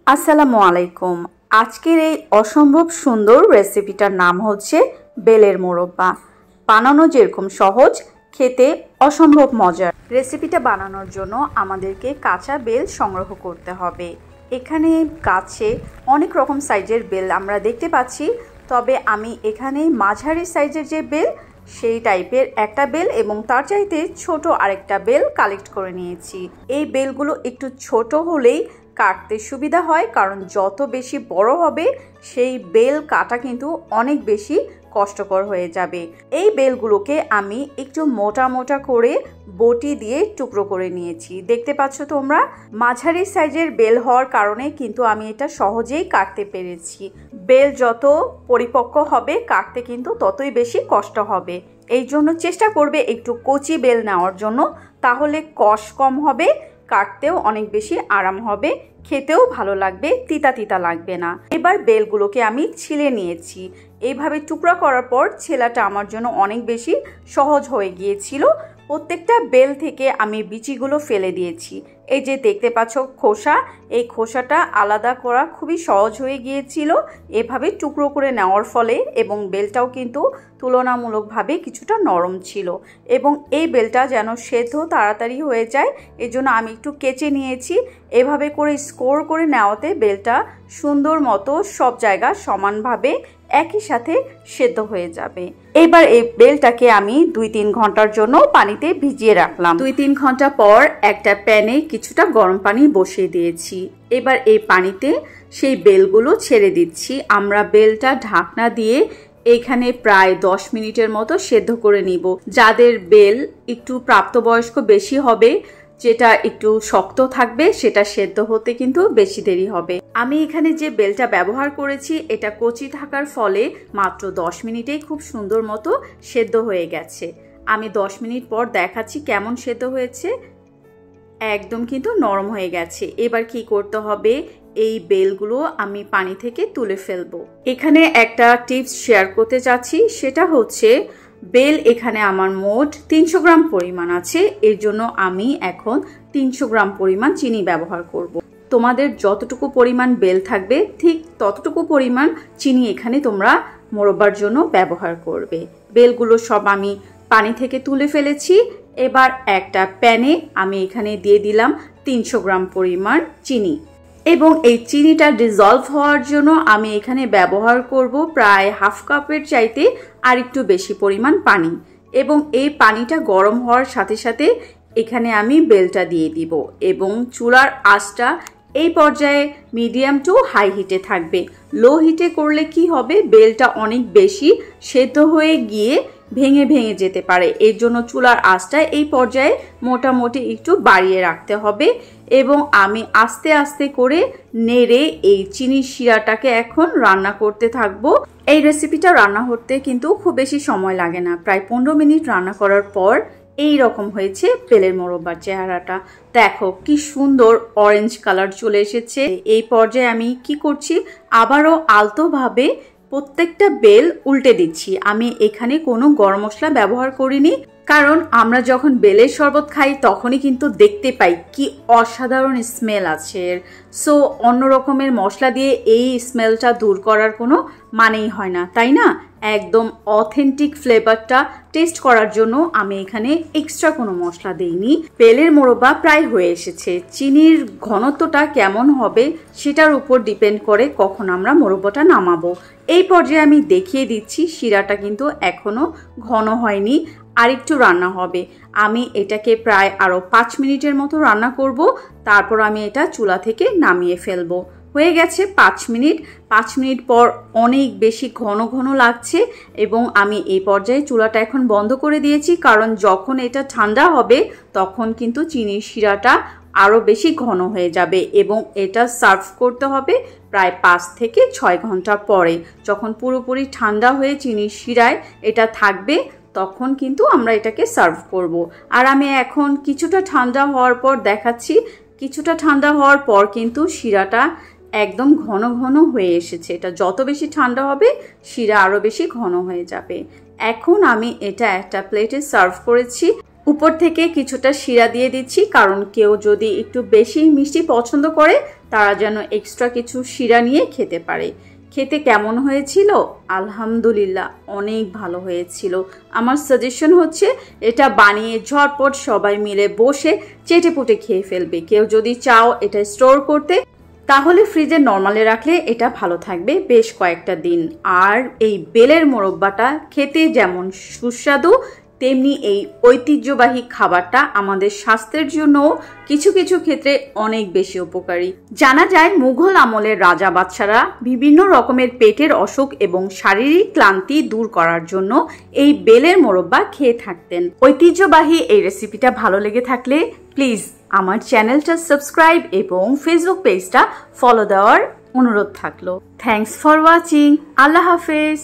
আসসালামু আলাইকুম। আজকের এই অসম্ভব সুন্দর রেসিপিটার নাম হচ্ছে বেলের মোরব্বা। বানানো যেরকম সহজ, খেতে অসম্ভব মজার। রেসিপিটা বানানোর জন্য আমাদেরকে কাঁচা বেল সংগ্রহ করতে হবে। এখানে গাছে অনেক রকম সাইজের বেল আমরা দেখতে পাচ্ছি, তবে আমি এখানে মাঝারি সাইজের যে বেল সেই টাইপের একটা বেল এবং তার চাইতে ছোট আরেকটা বেল কালেক্ট করে নিয়েছি। এই বেলগুলো একটু ছোট হলেই কাটতে সুবিধা হয়, কারণ যত বেশি বড় হবে সেই বেল কাটা কিন্তু অনেক বেশি কষ্টকর হয়ে যাবে। এই বেলগুলোকে আমি একটু মোটা মোটা করে বটি দিয়ে টুকরো করে নিয়েছি। দেখতে পাচ্ছ তোমরা, মাঝারি সাইজের বেল হওয়ার কারণে কিন্তু আমি এটা সহজেই কাটতে পেরেছি। বেল যত পরিপক্ক হবে কাটতে কিন্তু ততই বেশি কষ্ট হবে। এই জন্য চেষ্টা করবে একটু কচি বেল নেওয়ার জন্য, তাহলে কষ কম হবে, কাটতেও অনেক বেশি আরাম হবে, খেতেও ভালো লাগবে, তিতা তিতা লাগবে না। এবার বেলগুলোকে আমি ছিলে নিয়েছি। এইভাবে টুকরা করার পর ছেলাটা আমার জন্য অনেক বেশি সহজ হয়ে গিয়েছিল। প্রত্যেকটা বেল থেকে আমি বিচিগুলো ফেলে দিয়েছি। এই যে দেখতে পাচ্ছ খোসা, এই খোসাটা আলাদা করা খুবই সহজ হয়ে গিয়েছিল এভাবে টুকরো করে নেওয়ার ফলে, এবং বেলটাও কিন্তু তুলনামূলকভাবে কিছুটা নরম ছিল, এবং এই বেলটা যেন সেদ্ধ তাড়াতাড়ি হয়ে যায় এজন্য আমি একটু কেচে নিয়েছি। এভাবে করে স্কোর করে নেওয়াতে বেলটা সুন্দর মতো সব জায়গা সমানভাবে একই সাথে সেদ্ধ হয়ে যাবে। এবার এই বেলটাকে আমি 2-3 ঘন্টার জন্য পানিতে ভিজিয়ে রাখলাম। 2-3 ঘন্টা পর একটা প্যানে কিছুটা গরম পানি বসিয়ে দিয়েছি। এবার এই পানিতে সেই বেলগুলো ছেড়ে দিচ্ছি। আমরা বেলটা ঢাকনা দিয়ে এখানে প্রায় 10 মিনিটের মতো সেদ্ধ করে নিব। যাদের বেল একটু প্রাপ্তবয়স্ক বেশি হবে, যেটা একটু শক্ত থাকবে, সেটা সেদ্ধ হতে কিন্তু বেশি দেরি হবে। আমি এখানে যে বেলটা ব্যবহার করেছি এটা কচি থাকার ফলে মাত্র 10 মিনিটেই খুব সুন্দর মতো সেদ্ধ হয়ে গেছে। আমি 10 মিনিট পর দেখাচ্ছি কেমন সেদ্ধ হয়েছে। একদম কিন্তু নরম হয়ে গেছে। এবার কি করতে হবে, এই বেলগুলো আমি পানি থেকে তুলে ফেলবো। এখানে একটা টিপস শেয়ার করতে চাচ্ছি, সেটা হচ্ছে বেল এখানে আমার মোট 300 গ্রাম পরিমাণ আছে, এর জন্য আমি এখন 300 গ্রাম পরিমাণ চিনি ব্যবহার করব। তোমাদের যতটুকু পরিমাণ বেল থাকবে ঠিক ততটুকু পরিমাণ চিনি এখানে তোমরা মোরব্বার জন্য ব্যবহার করবে। বেলগুলো সব আমি পানি থেকে তুলে ফেলেছি। এবার একটা প্যানে আমি এখানে দিয়ে দিলাম 300 গ্রাম পরিমাণ চিনি, এবং এই চিনিটা ডিজলভ হওয়ার জন্য আমি এখানে ব্যবহার করব প্রায় হাফ কাপের চাইতে আর একটু বেশি পরিমাণ পানি, এবং এই পানিটা গরম হওয়ার সাথে সাথে এখানে আমি বেলটা দিয়ে দিব, এবং চুলার আঁচটা এই পর্যায়ে মিডিয়াম টু হাই হিটে থাকবে। লো হিটে করলে কি হবে, বেলটা অনেক বেশি সেদ্ধ হয়ে গিয়ে ভেঙে ভেঙে যেতে পারে। এর জন্য চুলার আঁচটা এই পর্যায়ে মোটামুটি একটু বাড়িয়ে রাখতে হবে, এবং আমি আস্তে আস্তে করে নেড়ে এই চিনির শিরাটাকে এখন রান্না করতে থাকবো। এই রেসিপিটা রান্না করতে কিন্তু খুব বেশি সময় লাগে না। প্রায় 15 মিনিট রান্না করার পর এই রকম হয়েছে বেলের মোরব্বার চেহারাটা। দেখো কি সুন্দর অরেঞ্জ কালার চলে এসেছে। এই পর্যায়ে আমি কি করছি, আবারও আলতোভাবে প্রত্যেকটা বেল উল্টে দিচ্ছি। আমি এখানে কোনো গরম মশলা ব্যবহার করিনি, কারণ আমরা যখন বেলের শরবত খাই তখনই কিন্তু দেখতে পাই কি অসাধারণ স্মেল আছে। সো অন্য রকমের মশলা দিয়ে এই স্মেলটা দূর করার কোনো মানেই হয় না, তাই না? একদম অথেন্টিক ফ্লেভারটা টেস্ট করার জন্য আমি এখানে এক্সট্রা কোনো মশলা দেইনি। বেলের মোরব্বা প্রায় হয়ে এসেছে। চিনির ঘনত্বটা কেমন হবে সেটার উপর ডিপেন্ড করে কখন আমরা মোরব্বাটা নামাবো। এই পর্যায়ে আমি দেখিয়ে দিচ্ছি শিরাটা কিন্তু এখনো ঘন হয়নি, আর একটু রান্না হবে। আমি এটাকে প্রায় আরো 5 মিনিটের মতো রান্না করব, তারপর আমি এটা চুলা থেকে নামিয়ে ফেলবো। হয়ে গেছে 5 মিনিট। 5 মিনিট পর অনেক বেশি ঘন ঘন লাগছে, এবং আমি এই পর্যায়ে চুলাটা এখন বন্ধ করে দিয়েছি, কারণ যখন এটা ঠান্ডা হবে তখন কিন্তু চিনির শিরাটা আরো বেশি ঘন হয়ে যাবে, এবং এটা সার্ভ করতে হবে প্রায় 5 থেকে 6 ঘন্টা পরে। যখন পুরোপুরি ঠান্ডা হয়ে চিনির শিরায় এটা থাকবে তখন কিন্তু আমরা এটাকে সার্ভ করব। আর আমি এখন কিছুটা ঠান্ডা হওয়ার পর দেখাচ্ছি। কিছুটা ঠান্ডা হওয়ার পর কিন্তু শিরাটা একদম ঘন ঘন হয়ে এসেছে। এটা যত বেশি ঠান্ডা হবে শিরা আরো বেশি ঘন হয়ে যাবে। এখন আমি এটা একটা প্লেটে সার্ভ করেছি। উপর থেকে কিছুটা শিরা দিয়ে দিচ্ছি, কারণ কেউ যদি একটু বেশি মিষ্টি পছন্দ করে তারা যেন এক্সট্রা কিছু শিরা নিয়ে খেতে পারে। খেতে কেমন হয়েছিল? আলহামদুলিল্লাহ অনেক ভালো হয়েছিল। আমার সাজেশন হচ্ছে এটা বানিয়ে ঝটপট সবাই মিলে বসে চেটেপুটে খেয়ে ফেলবে। কেউ যদি চাও এটা স্টোর করতে, তাহলে ফ্রিজে নর্মালে রাখলে এটা ভালো থাকবে বেশ কয়েকটা দিন। আর এই বেলের মোরব্বাটা খেতে যেমন সুস্বাদু, তেমনি এই ঐতিহ্যবাহী খাবারটা আমাদের স্বাস্থ্যের জন্য কিছু কিছু ক্ষেত্রে অনেক বেশি উপকারী। জানা যায় মুঘল আমলের রাজা বাদশারা বিভিন্ন রকমের পেটের অসুখ এবং শারীরিক ক্লান্তি দূর করার জন্য এই বেলের মোরব্বা খেয়ে থাকতেন। ঐতিহ্যবাহী এই রেসিপিটা ভালো লেগে থাকলে প্লিজ আমার চ্যানেলটা সাবস্ক্রাইব এবং ফেসবুক পেজটা ফলো দেওয়ার অনুরোধ থাকলো। Thanks for watching. আল্লাহ হাফেজ।